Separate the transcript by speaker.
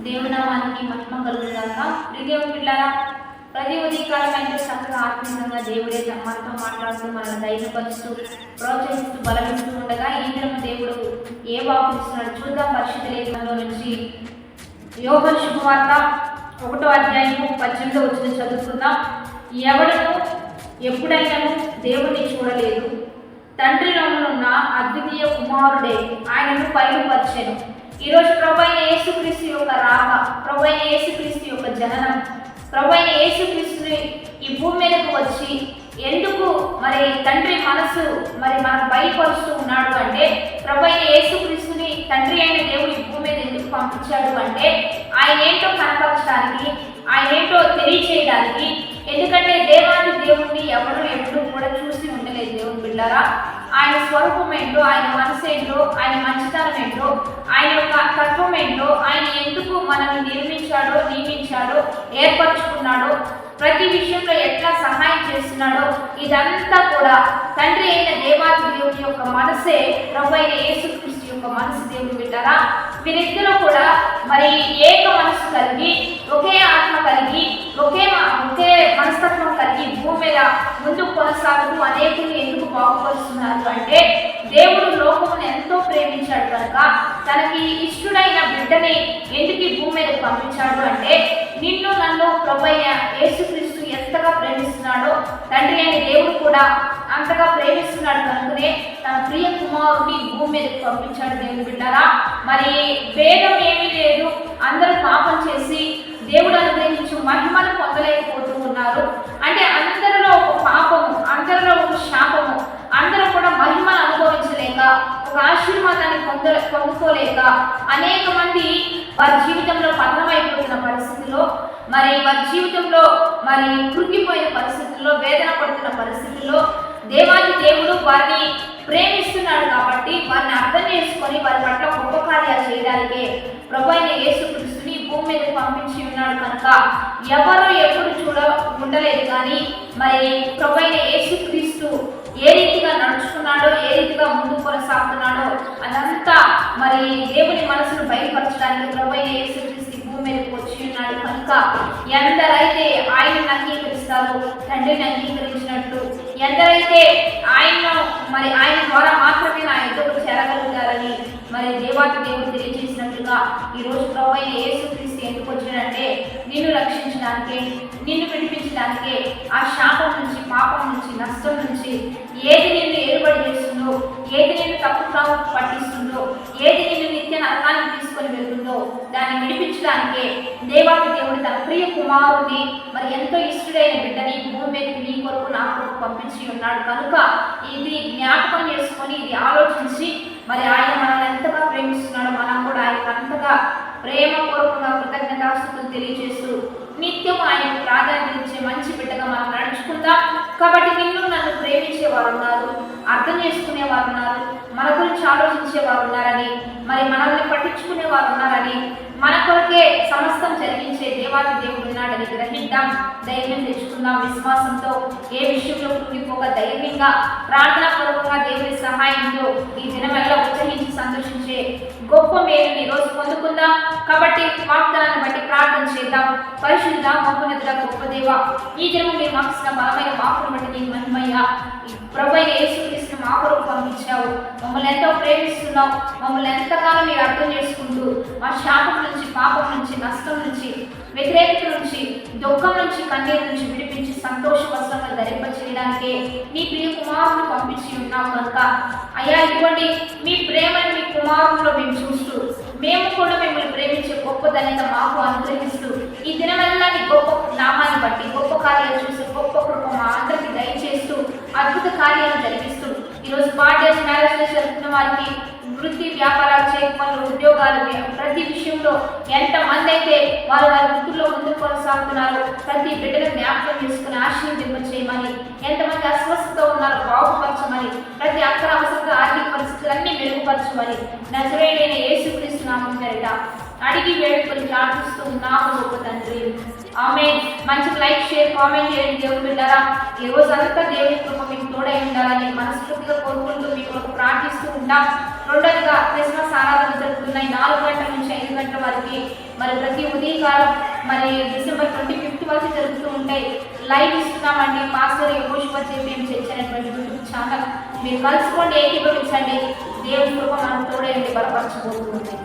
Speaker 1: దేవుని నామానికి మహిమ కలుగుగాక. దేవుని బిడ్డలారా, ప్రతి ఉదయకాలం ఎంతో చక్కగా ఆత్మీయంగా దేవుడే మనతో మాట్లాడుతూ మనల్ని ధైర్యపరుస్తూ ప్రోత్సహిస్తూ బలమిస్తూ ఉండగా ఈ దినం దేవుడు ఏ వాకుస్తున్నాడు చూద్దాం. పరిశుద్ధ లేఖనంలో నుంచి యోహాను శుభవార్త 1వ అధ్యాయము 18వ వచనం చదువుకుందాం. ఎవడను ఎప్పుడైనాను దేవుణ్ణి చూడలేదు, తండ్రిలోనున్న అద్వితీయ కుమారుడే ఆయనను పైరుపరిచెను. ఈరోజు ప్రభువైన యేసుక్రీస్తు యొక్క రాక, ప్రభువైన యేసుక్రీస్తు యొక్క జననం, ప్రభువైన యేసుక్రీస్తుని ఈ భూమి మీదకు వచ్చి ఎందుకు మరి తండ్రి మనసు మరి మనకు బయలుపరుస్తూ ఉన్నాడు అంటే, ప్రభువైన యేసుక్రీస్తుని తండ్రి అయిన దేవుడు ఈ భూమి మీద ఎందుకు పంపించాడు అంటే ఆయన ఏంటో కనపరచడానికి, ఆయన ఏంటో తెలియచేయడానికి. ఎందుకంటే దేవాది దేవుణ్ణి ఎవరు ఎప్పుడు కూడా చూసి ఉండలేదు. దేవుని బిడ్డారా, ఆయన స్వరూపం ఏంటో, ఆయన మనసు ఏంటో, ఆయన మంచితనం ఏంటో, ఆయన యొక్క తత్వం ఏంటో, ఆయన ఎందుకు మనల్ని నిర్మించాడో, నియమించాడో, ఏర్పరచుకున్నాడో, ప్రతి విషయంలో ఎట్లా సహాయం చేస్తున్నాడో, ఇదంతా కూడా తండ్రి అయిన దేవాది దేవుని యొక్క మనసే ప్రభువైన యేసుక్రీస్తు యొక్క మనసు. దేవుని బిడ్డారా, వీరిద్దరూ కూడా మరి ఏక మనసు కలిగి, ఒకే ఆత్మ కలిగి, ఒకే మనస్తత్వం కలిగి భూమి మీద ముందుకు కొనసాగుతూ అనేకులు ఎందుకు బాగుపరుస్తున్నారు అంటే, దేవుడు లోకమును ఎంతో ప్రేమించాడు కనుక తనకి ఇష్టడైన బిడ్డని ఎందుకు ఈ భూమి మీద పంపించాడు అంటే, నిన్ను నన్ను ప్రభువైన యేసుక్రీస్తు ఎంతగా ప్రేమిస్తున్నాడో తండ్రి అయిన దేవుడు కూడా అంతగా ప్రేమిస్తున్నాడు కనుకనే తన ప్రియ కుమారుడిని భూమి మీదకి పంపించాడు. దేవుని బిడ్డారా, మరి భేదం ఏమీ లేదు. అందరూ పాపం చేసి దేవుడు అనుగ్రహించు మహిమను పొందలేకపోతూ ఉన్నారు. అంటే అందరిలో ఒక పాపము, అందరిలో ఒక శాపము, అందరూ కూడా మహిమను అనుభవించలేక, ఒక ఆశీర్వాదాన్ని పొందుకోలేక అనేక మంది వారి జీవితంలో పతనమైపోతున్న పరిస్థితుల్లో, మరి వారి జీవితంలో మరి కృంగిపోయిన పరిస్థితుల్లో, వేదన పడుతున్న పరిస్థితుల్లో దేవాది దేవుడు వారిని ప్రేమిస్తున్నాడు కాబట్టి వారిని అర్థం చేసుకొని వారి పట్ల గొప్ప కార్యాలు చేయడానికే ప్రభువైన యేసుక్రీస్తుని భూమి మీద పంపించి ఉన్నాడు. కనుక ఎవరు ఎప్పుడు ఉండలేదు కానీ మరి ప్రభువైన యేసుక్రీస్తు ఏ రీతిగా నడుచుకున్నాడో, ఏ రీతిగా ముందుకు కొనసాగుతున్నాడో అదంతా మరి దేవుని మనసును బయలుపరచడానికి ప్రభువైన యేసుక్రీస్తు భూమి మీదకి వచ్చి ఉన్నాడు. కనుక ఎందరైతే ఆయనను అంగీకరిస్తారో తండ్రిని అంగీకరించినట్టు, ఎందరైతే ఆయన ద్వారా మాత్రమే నా ఎదురు చేరగలుగుతారని మరి దేవాది దేవుడు తెలియజేసినట్లుగా ఈరోజు ప్రభువైన యేసుక్రీస్తు ఎందుకు వచ్చాడంటే నిన్ను రక్షించడానికే, నిన్ను విడిపించడానికే, ఆ శాపం నుంచి, పాపం నుంచి, నష్టం నుంచి, ఏది నిన్ను ఏర్పడి చేస్తుందో, ఏది నిన్ను తప్పుగా పట్టిస్తుందో, ఏది నిన్ను నిత్య నరకానికి తీసుకొని వెళ్తుందో దాన్ని విడిపించడానికే దేవాది దేవుడు తన ప్రియ కుమారుడిని మరి ఎంతో ఇష్టడైన బిడ్డని భూమి మీదకి నీ కొరకు నా కొరకు పంపించి ఉన్నాడు. కనుక ఇది జ్ఞాపకం చేసుకొని, ఇది ఆలోచించి మరి ఆయన మనల్ని ఎంతగా ప్రేమిస్తున్నాడో మనం కూడా ఆయనకు అంతగా ప్రేమపూర్వకంగా కృతజ్ఞతాస్తుతులు తెలియజేస్తూ నిత్యం ఆయనకు ప్రాధాన్యత ఇచ్చే మంచి బిడ్డగా మనం నడుచుకుందాం. కాబట్టి నిన్ను నన్ను ప్రేమించేవారు ఉన్నారు, అర్థం చేసుకునేవారు ఉన్నారు, మన గురించి ఆలోచించేవారు ఉన్నారని, మరి మనల్ని పట్టించుకునేవారు ఉన్నారని, మన కొరకే సమస్తం జరిగించే దేవాది దేవుడు ఉన్నాడని గ్రహిద్దాం. ధైర్యం తెచ్చుకుందాం. విశ్వాసంతో ఏ విషయంలో కృంగిపోక ధైర్యంగా ప్రార్థనాపూర్వకంగా దేవుని సహాయంతో ఈ దినమెల్లా ఉత్సహించి సంతోషించే గొప్ప మేలుని ఈరోజు పొందుకుందాం. కాబట్టి వాగ్దానాన్ని బట్టి ప్రార్థన చేద్దాం. పరిశుద్ధ మహోన్నతుడ గొప్ప దేవ, ఈ దినం మీరు మాకు ఇచ్చిన బలమైన వాక్కును బట్టి నీకు మహిమయ్యా. ప్రభువైన యేసుక్రీస్తుని మా కొరకు పంపించావు. మమ్మల్ని ఎంతో ప్రేమిస్తున్నావు. మమ్మల్ని ఎంతగానో మీరు అర్థం చేసుకుంటూ మా శాపం నుంచి, పాపం నుంచి, నష్టం నుంచి, వ్యతిరేకత నుంచి, దుఃఖం నుంచి, కన్నీరు నుంచి విడిపించి సంతోష వస్త్రంగా ధరింపచేయడానికే నీ ప్రియ కుమారుని పంపించి ఉన్నావు. కనుక అయ్యా, ఇటువంటి మీ ప్రేమను మీ కుమారులో మేము చూస్తూ మేము కూడా మిమ్మల్ని ప్రేమించే గొప్ప ధన్యత మాకు అనుగ్రహిస్తూ ఈ దినమెల్లా నీ గొప్ప నామాన్ని బట్టి గొప్ప కార్యాలు చూసి గొప్ప కృప మా అందరికీ దయచేస్తూ అద్భుత కార్యాలు జరిగిస్తూ ఈరోజు బర్త్డేస్, మ్యారేజెస్ జరుగుతున్న వారికి వృత్తి, వ్యాపారాలు చేయకుండా ఉద్యోగాలు, ప్రతి విషయంలో ఎంతమంది అయితే వారి వృత్తుల్లో ముందుకు కొనసాగుతున్నారో ప్రతి బిడ్డను జ్ఞాపకం చేసుకుని ఆశీర్వదింపచేయమని, ఎంతమంది అస్వస్థతో ఉన్నారో బాగుపరచమని, ప్రతి అక్కర అవసర ఆర్థిక పరిస్థితులన్నీ మెరుగుపరచమని నజరేయుడైన యేసుక్రీస్తు నామం పేరిట అడిగి వేడుకొని ప్రార్థిస్తూ ఉన్నాము గొప్ప తండ్రి. ఆమె మంచి లైక్ షేర్ కామెంట్ చేయండి దేవుని బిడ్డలారా. ఈ రోజంతా దేవుని కృప మీకు తోడై ఉండాలని మనస్ఫూర్తిగా కోరుకుంటూ మీ కొరకు ప్రార్థిస్తూ ఉంటాం. రెండోదిగా క్రిస్మస్ ఆరాధన జరుగుతున్నాయి 4 గంటల నుంచి 5 గంటల వరకు. మరి ప్రతి ఉదయకాలం మరి డిసెంబర్ 25th వరకు జరుగుతూ ఉంటాయి. లైవ్ ఇస్తున్నామండి. పాస్టర్ యెహోషువ జేపీఎం చర్చ్ అనేటువంటి యూట్యూబ్ ఛానల్. మీరు కలుసుకోండి, ఏకీభవించండి. దేవుని కృప మనకు తోడై ఉండి బలపరచబోతుంది.